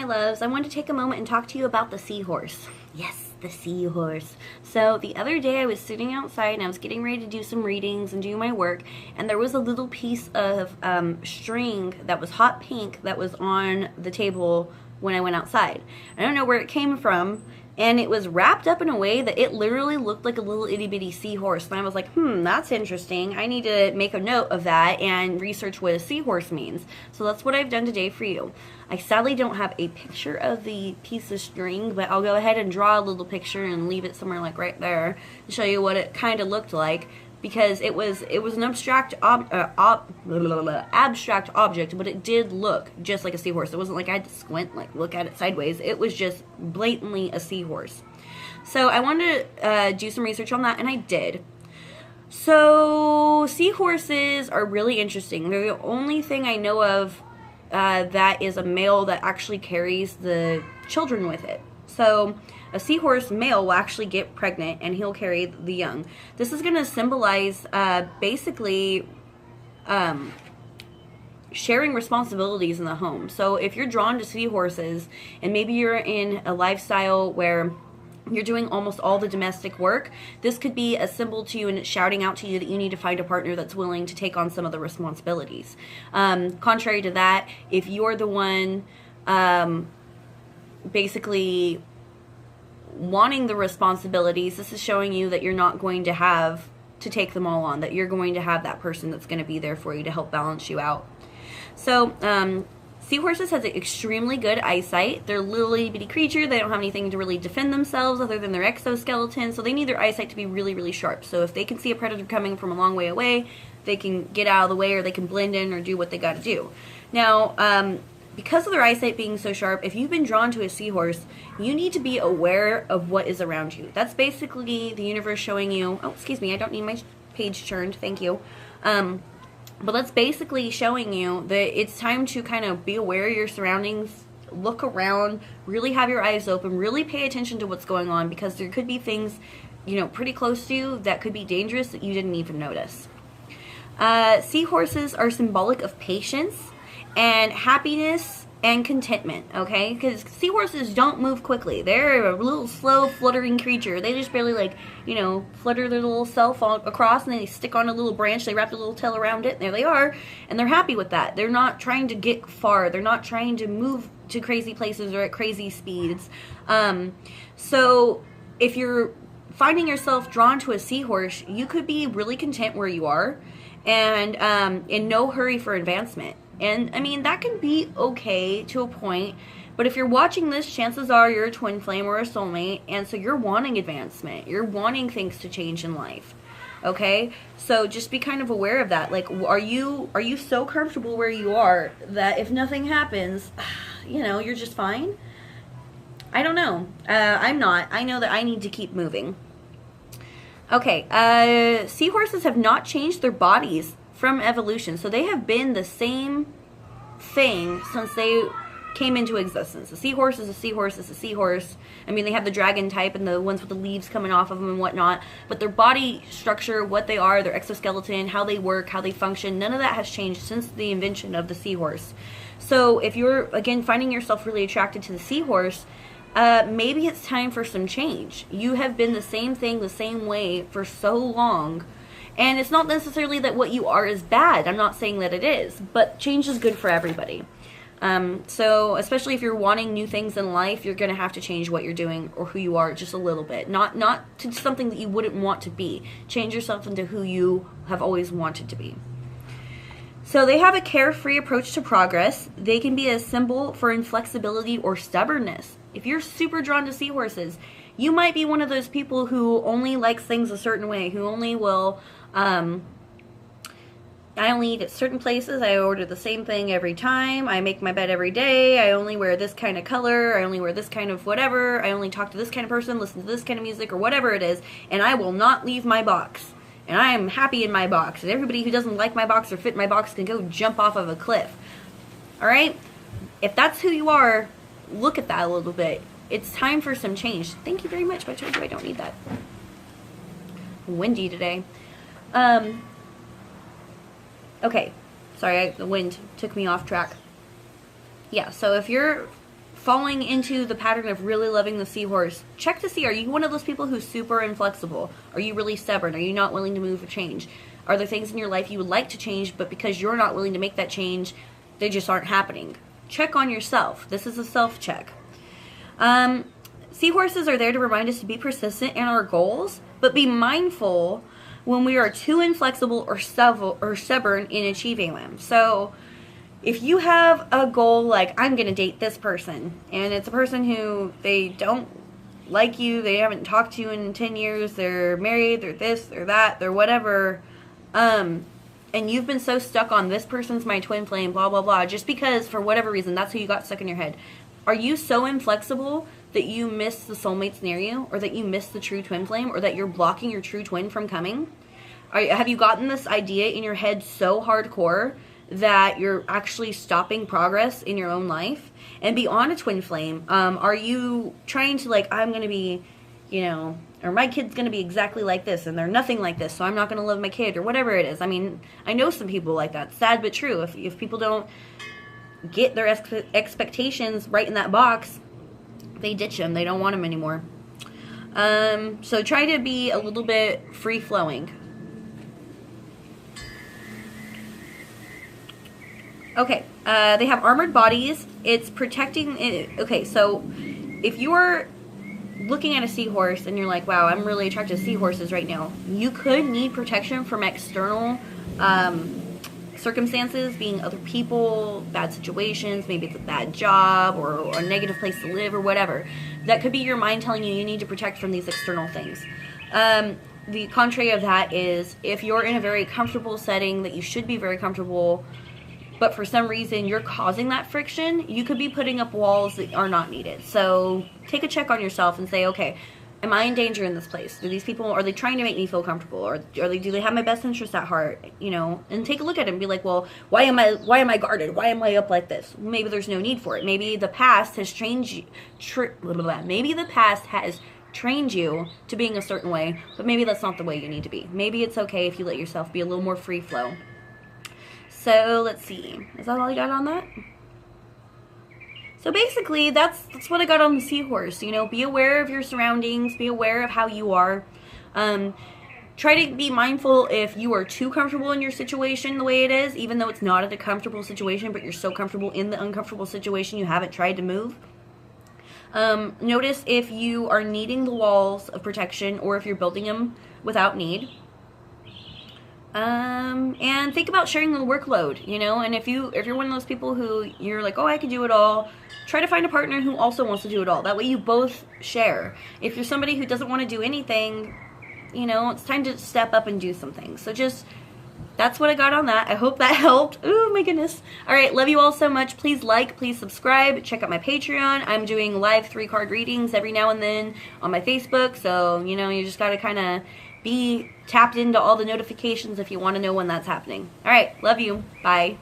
loves. I wanted to take a moment and talk to you about the seahorse. Yes, the seahorse. So the other day I was sitting outside and I was getting ready to do some readings and do my work, and there was a little piece of string that was hot pink that was on the table when I went outside. I don't know where it came from, and it was wrapped up in a way that it literally looked like a little itty bitty seahorse. And I was like, that's interesting. I need to make a note of that and research what a seahorse means. So that's what I've done today for you. I sadly don't have a picture of the piece of string, but I'll go ahead and draw a little picture and leave it somewhere like right there to show you what it kind of looked like, because it was an abstract abstract object, but it did look just like a seahorse. It wasn't like I had to squint, like look at it sideways. It was just blatantly a seahorse. So I wanted to do some research on that, and I did. So seahorses are really interesting. They're the only thing I know of that is a male that actually carries the children with it. So a seahorse male will actually get pregnant and he'll carry the young. This is going to symbolize basically sharing responsibilities in the home. So if you're drawn to seahorses and maybe you're in a lifestyle where you're doing almost all the domestic work, this could be a symbol to you, and it's shouting out to you that you need to find a partner that's willing to take on some of the responsibilities. Contrary to that, if you're the one basically wanting the responsibilities, this is showing you that you're not going to have to take them all on, that you're going to have that person that's going to be there for you to help balance you out. So seahorses has extremely good eyesight. They're a little itty bitty creature. They don't have anything to really defend themselves other than their exoskeleton, so they need their eyesight to be really, really sharp. So if they can see a predator coming from a long way away, they can get out of the way, or they can blend in or do what they got to do. Now, because of their eyesight being so sharp, if you've been drawn to a seahorse, you need to be aware of what is around you. That's basically the universe showing you, oh, excuse me, I don't need my page turned, thank you. But that's basically showing you that it's time to kind of be aware of your surroundings, look around, really have your eyes open, really pay attention to what's going on, because there could be things, pretty close to you that could be dangerous that you didn't even notice. Seahorses are symbolic of patience and happiness and contentment, okay? Because seahorses don't move quickly. They're a little slow, fluttering creature. They just barely, flutter their little self across, and they stick on a little branch. They wrap their little tail around it, and there they are. And they're happy with that. They're not trying to get far. They're not trying to move to crazy places or at crazy speeds. So if you're finding yourself drawn to a seahorse, you could be really content where you are and in no hurry for advancement. And, that can be okay to a point, but if you're watching this, chances are you're a twin flame or a soulmate, and so you're wanting advancement. You're wanting things to change in life, okay? So just be kind of aware of that. Like, are you so comfortable where you are that if nothing happens, you're just fine? I don't know. I'm not. I know that I need to keep moving. Okay, seahorses have not changed their bodies from evolution. So they have been the same thing since they came into existence. A seahorse is a seahorse is a seahorse. They have the dragon type and the ones with the leaves coming off of them and whatnot, but their body structure, what they are, their exoskeleton, how they work, how they function, none of that has changed since the invention of the seahorse. So if you're, again, finding yourself really attracted to the seahorse, maybe it's time for some change. You have been the same thing, the same way for so long. And it's not necessarily that what you are is bad. I'm not saying that it is, but change is good for everybody. So especially if you're wanting new things in life, you're going to have to change what you're doing or who you are just a little bit. Not to something that you wouldn't want to be. Change yourself into who you have always wanted to be. So they have a carefree approach to progress. They can be a symbol for inflexibility or stubbornness. If you're super drawn to seahorses, you might be one of those people who only likes things a certain way, who only will... I only eat at certain places. I order the same thing every time. I make my bed every day. I only wear this kind of color. I only wear this kind of whatever. I only talk to this kind of person, listen to this kind of music, or whatever it is. And I will not leave my box. And I am happy in my box. And everybody who doesn't like my box or fit in my box can go jump off of a cliff. Alright? If that's who you are, look at that a little bit. It's time for some change. Thank you very much, but I told you I don't need that. Windy today. Okay, sorry, the wind took me off track. Yeah, so if you're falling into the pattern of really loving the seahorse, check to see, are you one of those people who's super inflexible? Are you really stubborn? Are you not willing to move or change? Are there things in your life you would like to change, but because you're not willing to make that change, they just aren't happening? Check on yourself. This is a self-check. Seahorses are there to remind us to be persistent in our goals, but be mindful when we are too inflexible or stubborn in achieving them. So if you have a goal like, I'm going to date this person, and it's a person who they don't like you, they haven't talked to you in 10 years, they're married, they're this, they're that, they're whatever, and you've been so stuck on this person's my twin flame, blah, blah, blah, just because for whatever reason, that's who you got stuck in your head. Are you so inflexible that you miss the soulmate scenario, or that you miss the true twin flame, or that you're blocking your true twin from coming? Have you gotten this idea in your head so hardcore that you're actually stopping progress in your own life? And beyond a twin flame, are you trying to, like, I'm going to be, you know, or my kid's going to be exactly like this, and they're nothing like this, so I'm not going to love my kid, or whatever it is. I mean, I know some people like that. Sad but true. If people don't get their expectations right in that box, they ditch them. They don't want them anymore. So try to be a little bit free-flowing. Okay, they have armored bodies. It's protecting... Okay, so if you're looking at a seahorse and you're like, wow, I'm really attracted to seahorses right now, you could need protection from external circumstances, being other people, bad situations, maybe it's a bad job or a negative place to live or whatever. That could be your mind telling you need to protect from these external things. The contrary of that is if you're in a very comfortable setting that you should be very comfortable, but for some reason you're causing that friction, you could be putting up walls that are not needed. So take a check on yourself and say, okay, am I in danger in this place? Do these people, are they trying to make me feel comfortable? Or do they have my best interest at heart? You know, and take a look at it and be like, well, why am I guarded? Why am I up like this? Maybe there's no need for it. Maybe the past has trained you, maybe the past has trained you to being a certain way, but maybe that's not the way you need to be. Maybe it's okay if you let yourself be a little more free flow. So let's see. Is that all you got on that? So basically, that's what I got on the seahorse. You know, be aware of your surroundings. Be aware of how you are. Try to be mindful if you are too comfortable in your situation the way it is, even though it's not a comfortable situation, but you're so comfortable in the uncomfortable situation you haven't tried to move. Notice if you are needing the walls of protection or if you're building them without need. And think about sharing the workload, you know, and if you're one of those people who you're like, oh, I can do it all, try to find a partner who also wants to do it all. That way you both share. If you're somebody who doesn't want to do anything, you know, it's time to step up and do something. So just, that's what I got on that. I hope that helped. Oh my goodness. All right. Love you all so much. Please like, please subscribe. Check out my Patreon. I'm doing live 3-card readings every now and then on my Facebook. So, you know, you just got to kind of be tapped into all the notifications if you want to know when that's happening. All right. Love you. Bye.